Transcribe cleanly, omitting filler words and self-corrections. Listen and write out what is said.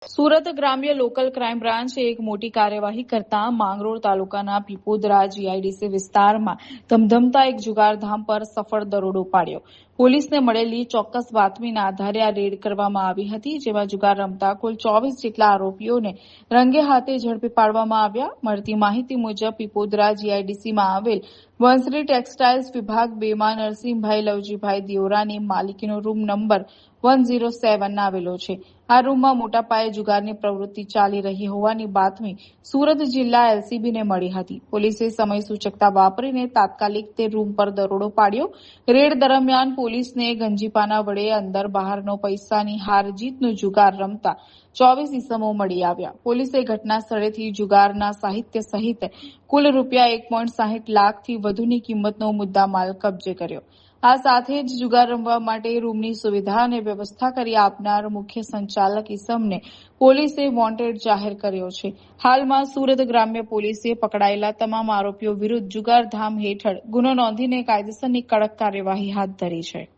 સુરત ગ્રામ્ય local crime બ્રાન્ચે એક મોટી કાર્યવાહી કરતા માંગરોળ તાલુકાના પીપોદરા જીઆઈડીસી વિસ્તારમાં ધમધમતા એક જુગારધામ પર સફળ દરોડો પાડ્યો. પોલીસને મળેલી ચોક્કસ બાતમીના આધારે આ રેડ કરવામાં આવી હતી, જેમાં જુગાર રમતા કુલ 24 જેટલા આરોપીઓને રંગે હાથે ઝડપી પાડવામાં આવ્યા. મળતી માહિતી મુજબ પીપોદરા જીઆઈડીસીમાં આવેલ વંસરી ટેક્સટાઇલ્સ વિભાગ 2 માં નરસિંહભાઈ લવજીભાઈ દિયોરાની માલિકીનો રૂમ નંબર 107 આવેલો છે. આ રૂમમાં મોટા પાયે જુગારની પ્રવૃત્તિ ચાલી રહી હોવાની બાતમી સુરત જિલ્લા એલસીબીને મળી હતી. પોલીસે સમય સૂચકતા વાપરીને તાત્કાલિક તે રૂમ પર દરોડો પાડ્યો. રેડ દરમિયાન પોલીસને ગંજીપાના વડે અંદર બહારનો પૈસાની હારજીતનો જુગાર રમતા 24 ઇસમો મળી આવ્યા. પોલીસે ઘટના સ્થળેથી જુગારના સાહિત્ય સહિત કુલ ₹1.60 લાખથી વધુની કિંમતનો મુદ્દામાલ કબજે કર્યો. આ સાથે જ જુગાર રમવા માટે રૂમની સુવિધા અને વ્યવસ્થા કરી આપનાર મુખ્ય સંચાલક ઇસમને પોલીસે વોન્ટેડ જાહેર કર્યો છે. હાલમાં સુરત ગ્રામ્ય પોલીસે પકડાયેલા તમામ આરોપીઓ વિરુદ્ધ જુગારધામ હેઠળ ગુનો નોંધીને કાયદેસરની કડક કાર્યવાહી હાથ ધરી છે.